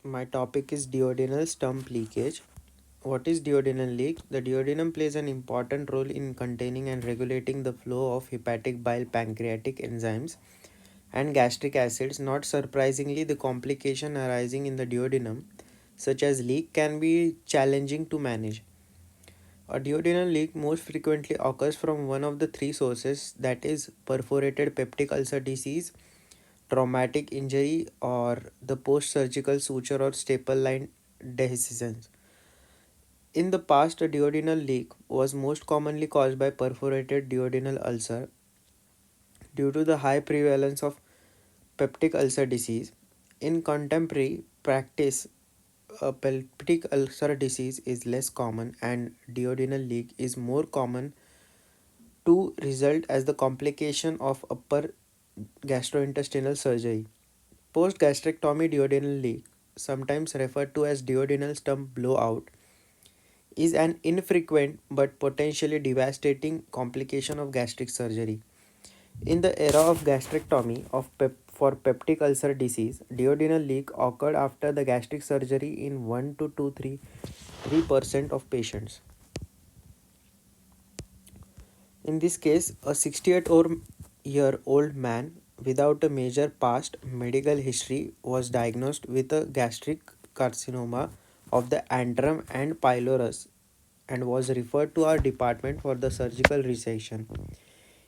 My topic is duodenal stump leakage. What is duodenal leak? The duodenum plays an important role in containing and regulating the flow of hepatic bile, pancreatic enzymes, and gastric acids. Not surprisingly, the complication arising in the duodenum, such as leak, can be challenging to manage. A duodenal leak most frequently occurs from one of the three sources, that is, perforated peptic ulcer disease, traumatic injury, or the post surgical suture or staple line dehiscence. In the past, a duodenal leak was most commonly caused by perforated duodenal ulcer due to the high prevalence of peptic ulcer disease. In contemporary practice, a peptic ulcer disease is less common and duodenal leak is more common to result as the complication of upper gastrointestinal surgery. Post gastrectomy duodenal leak, sometimes referred to as duodenal stump blowout, is an infrequent but potentially devastating complication of gastric surgery. In the era of gastrectomy for peptic ulcer disease, duodenal leak occurred after the gastric surgery in 1 to 3% of patients. In this case, a 68-year-old man without a major past medical history was diagnosed with a gastric carcinoma of the antrum and pylorus and was referred to our department for the surgical resection.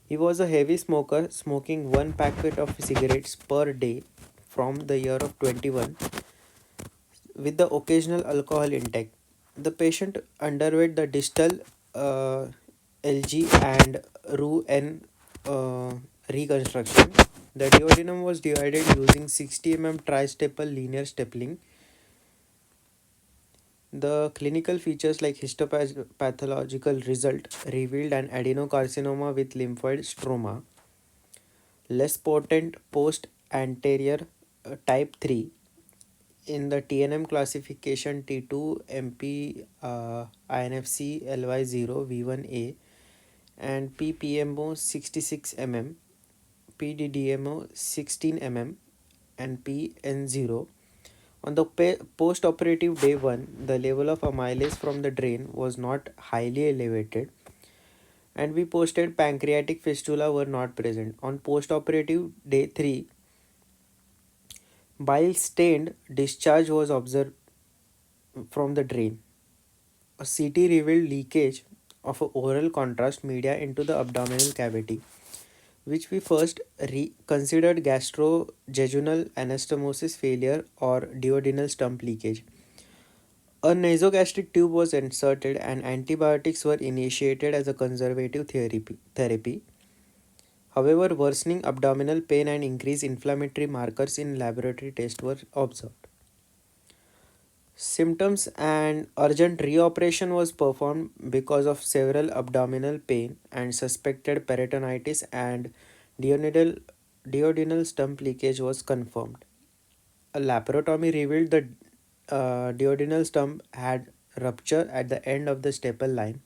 He was a heavy smoker, smoking one packet of cigarettes per day from the year of 21 with the occasional alcohol intake. The patient underwent the distal uh, LG and Roux-en reconstruction. The duodenum was divided using 60 tri-staple linear stapling. The clinical features like histopathological result revealed an adenocarcinoma with lymphoid stroma, less potent post anterior type 3 in the TNM classification T2 MP INFC LY0 V1A and PPMO 66 mm, PDDMO 16 mm, and PN0. On the post operative day 1, the level of amylase from the drain was not highly elevated, and we posted pancreatic fistula were not present. On post operative day 3, bile stained discharge was observed from the drain. A CT revealed leakage of a oral contrast media into the abdominal cavity, which we first considered gastrojejunal anastomosis failure or duodenal stump leakage. A nasogastric tube was inserted and antibiotics were initiated as a conservative therapy. However, worsening abdominal pain and increased inflammatory markers in laboratory tests were observed. Symptoms and urgent reoperation was performed because of several abdominal pain and suspected peritonitis, and duodenal, duodenal stump leakage was confirmed. A laparotomy revealed the duodenal stump had rupture at the end of the staple line,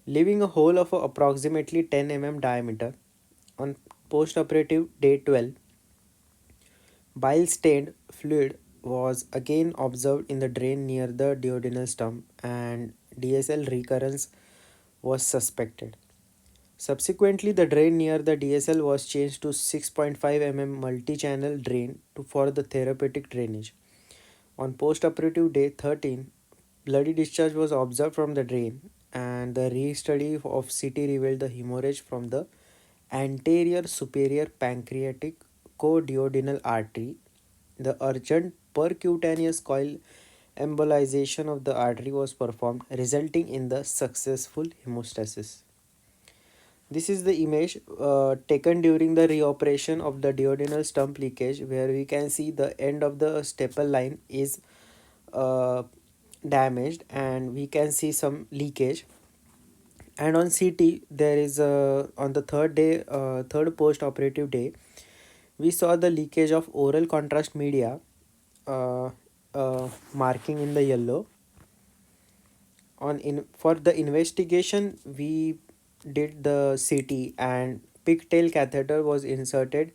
leaving a hole of approximately 10 diameter. On postoperative day 12, bile stained fluid was again observed in the drain near the duodenal stump, and DSL recurrence was suspected. Subsequently, the drain near the DSL was changed to 6.5 multi-channel drain for the therapeutic drainage. On postoperative day 13, bloody discharge was observed from the drain, and the re-study of CT revealed the hemorrhage from the anterior superior pancreatic coduodenal artery. The urgent percutaneous coil embolization of the artery was performed, resulting in the successful hemostasis. This is the image taken during the reoperation of the duodenal stump leakage, where we can see the end of the staple line is uh, damaged and we can see some leakage. And on CT, there is on the third post operative day, we saw the leakage of oral contrast media uh, marking in the yellow. For the investigation, we did the CT and pigtail catheter was inserted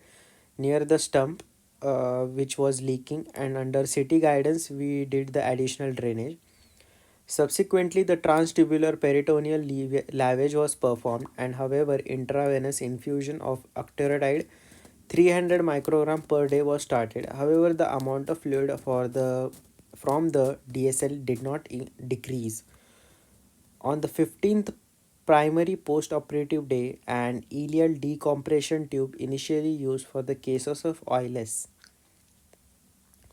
near the stump, which was leaking, and under city guidance, we did the additional drainage. Subsequently, the transtubular peritoneal lavage was performed, and however, intravenous infusion of octreotide 300 microgram per day was started. However, the amount of fluid from the DSL did not decrease. On the 15th primary post-operative day, an ileal decompression tube initially used for the cases of OILS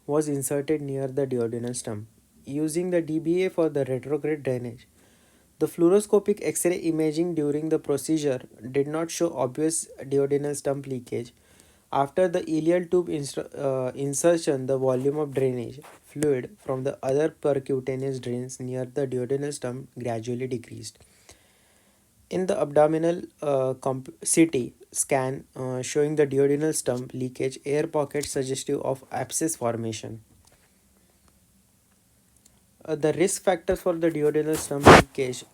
was inserted near the duodenal stump. Using the DBA for the retrograde drainage, the fluoroscopic X-ray imaging during the procedure did not show obvious duodenal stump leakage. After the ileal tube insertion, the volume of drainage fluid from the other percutaneous drains near the duodenal stump gradually decreased. In the abdominal CT scan showing the duodenal stump leakage, air pockets suggestive of abscess formation. The risk factors for the duodenal stump leakage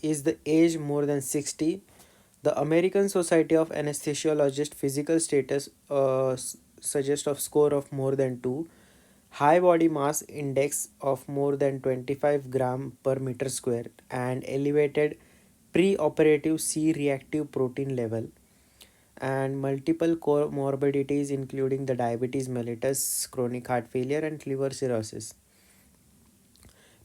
is the age more than 60, the American Society of Anesthesiologists physical status suggests of score of more than 2, high body mass index of more than 25 gram per meter square, and elevated pre-operative C-reactive protein level, and multiple comorbidities including the diabetes mellitus, chronic heart failure, and liver cirrhosis.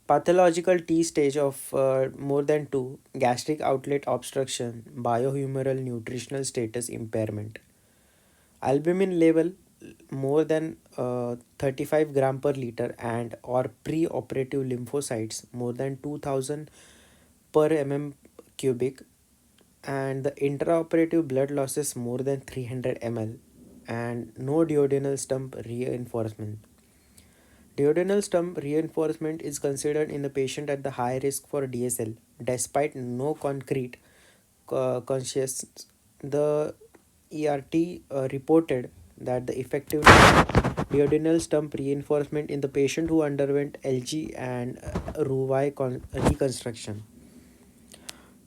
Pathological T stage of more than 2, gastric outlet obstruction, biohumoral nutritional status impairment. Albumin level more than 35 gram per liter and or pre-operative lymphocytes more than 2000 per cubic, and the intraoperative blood losses more than 300 ml, and no duodenal stump reinforcement. Duodenal stump reinforcement is considered in the patient at the high risk for DSL. Despite no concrete conscious, the ERT reported that the effectiveness of duodenal stump reinforcement in the patient who underwent LG and Roux reconstruction.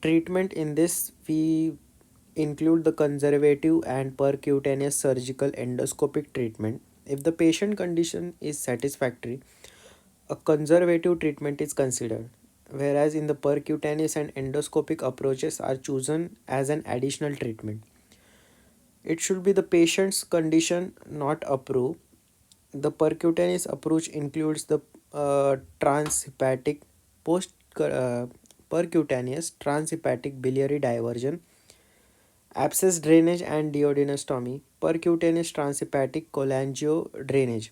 Treatment in this we include the conservative and percutaneous surgical endoscopic treatment. If the patient condition is satisfactory, a conservative treatment is considered, whereas in the percutaneous and endoscopic approaches are chosen as an additional treatment. It should be the patient's condition, not approved. The percutaneous approach includes the transhepatic post percutaneous transhepatic biliary diversion, abscess drainage, and duodenostomy. Percutaneous transhepatic cholangio drainage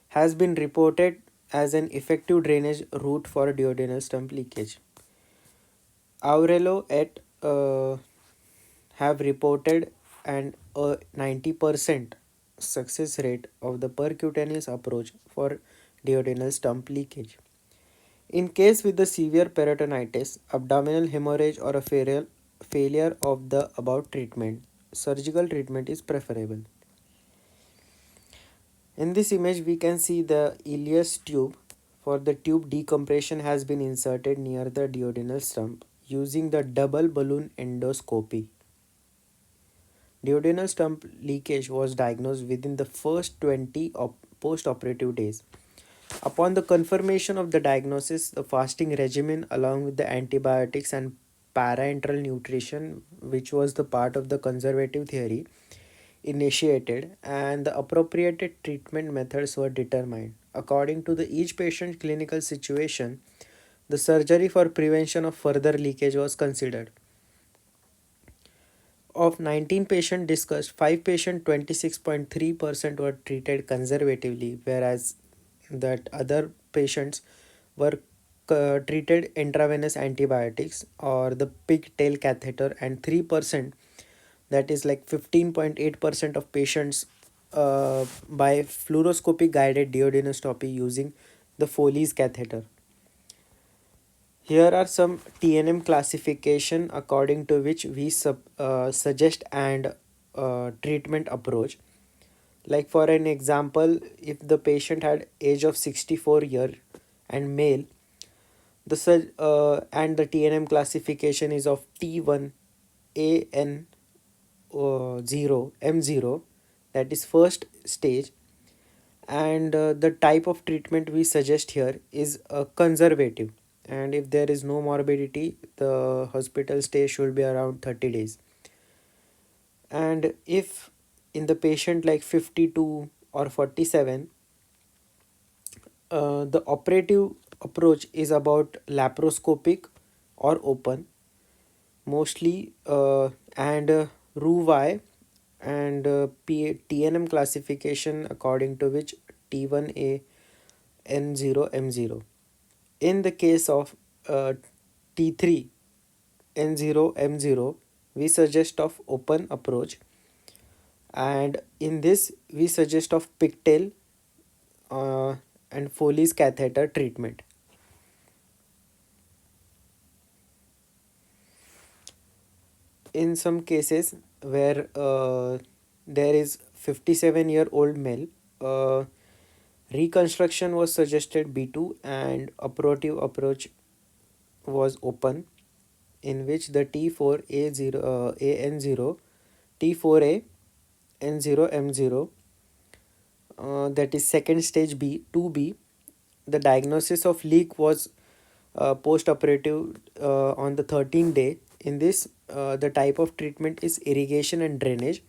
has been reported as an effective drainage route for duodenal stump leakage. Aurelio et have reported an 90% success rate of the percutaneous approach for duodenal stump leakage. In case with the severe peritonitis, abdominal hemorrhage, or a failure of the above treatment, surgical treatment is preferable. In this image, we can see the ileus tube. For the tube, decompression has been inserted near the duodenal stump using the double balloon endoscopy. Duodenal stump leakage was diagnosed within the first 20 post-operative days. Upon the confirmation of the diagnosis, the fasting regimen along with the antibiotics and parenteral nutrition, which was the part of the conservative theory, initiated, and the appropriate treatment methods were determined. According to the each patient clinical situation, the surgery for prevention of further leakage was considered. Of 19 patients discussed, 5 patients 26.3% were treated conservatively, whereas that other patients were treated intravenous antibiotics or the pigtail catheter, and 3%, that is like 15.8% of patients by fluoroscopic guided duodenoscopy using the Foley's catheter. Here are some TNM classification according to which we suggest and treatment approach. Like for an example, if the patient had age of 64 year and male, and the TNM classification is of T1 AN 0 M0, that is first stage. And the type of treatment we suggest here is conservative, and if there is no morbidity, the hospital stay should be around 30 days. And if in the patient like 52 or 47, the operative approach is about laparoscopic or open mostly, and Roux-en-Y and TNM classification, according to which T1A N0 M0. In the case of T3 N0 M0, we suggest of open approach, and in this we suggest of pigtail uh, and Foley's catheter treatment. In some cases where there is 57-year-old male, uh, reconstruction was suggested B2 and operative approach was open, in which the T4A0 AN0, T4A N0 M0, that is second stage B 2B. The diagnosis of leak was post-operative on the 13th day. In this, the type of treatment is irrigation and drainage.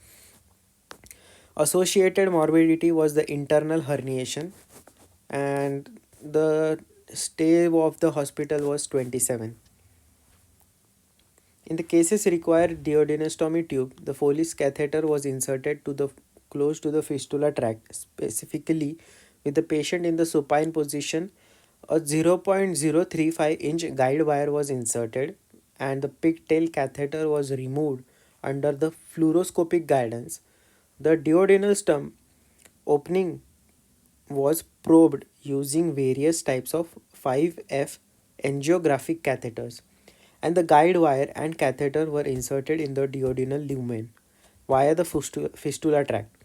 Associated morbidity was the internal herniation, and the stay of the hospital was 27. In the cases required duodenostomy tube, the Foley's catheter was inserted to the close to the fistula tract, specifically with the patient in the supine position. A 0.035-inch guide wire was inserted, and the pigtail catheter was removed under the fluoroscopic guidance. The duodenal stump opening was probed using various types of 5F angiographic catheters, and the guide wire and catheter were inserted in the duodenal lumen via the fistula tract.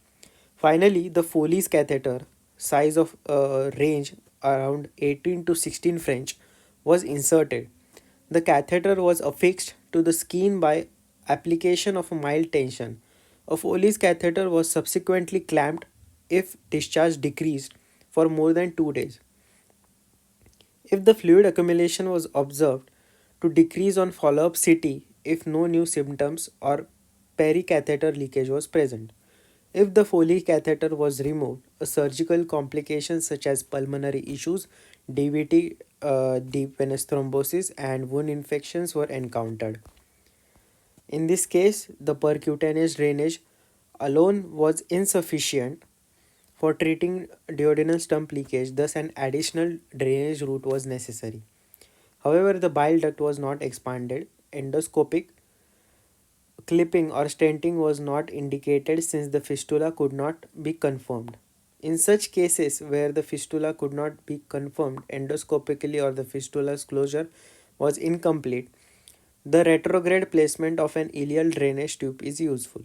Finally, the Foley's catheter, size of range around 18 to 16 French, was inserted. The catheter was affixed to the skin by application of a mild tension. A Foley's catheter was subsequently clamped if discharge decreased for more than 2 days. If the fluid accumulation was observed to decrease on follow up CT if no new symptoms or pericatheter leakage was present. If the Foley catheter was removed, a surgical complications such as pulmonary issues, DVT, deep venous thrombosis, and wound infections were encountered. In this case, the percutaneous drainage alone was insufficient for treating duodenal stump leakage, thus, an additional drainage route was necessary. However, the bile duct was not expanded. Endoscopic clipping or stenting was not indicated since the fistula could not be confirmed. In such cases where the fistula could not be confirmed endoscopically or the fistula's closure was incomplete, the retrograde placement of an ileal drainage tube is useful.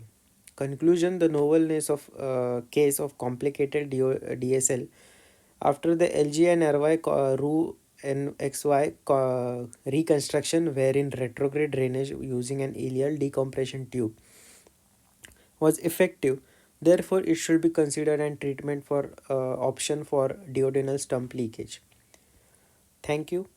Conclusion: the novelness of case of complicated DSL after the LGN-RY Roux and XY reconstruction wherein retrograde drainage using an ileal decompression tube was effective. Therefore, it should be considered an treatment for option for duodenal stump leakage. Thank you.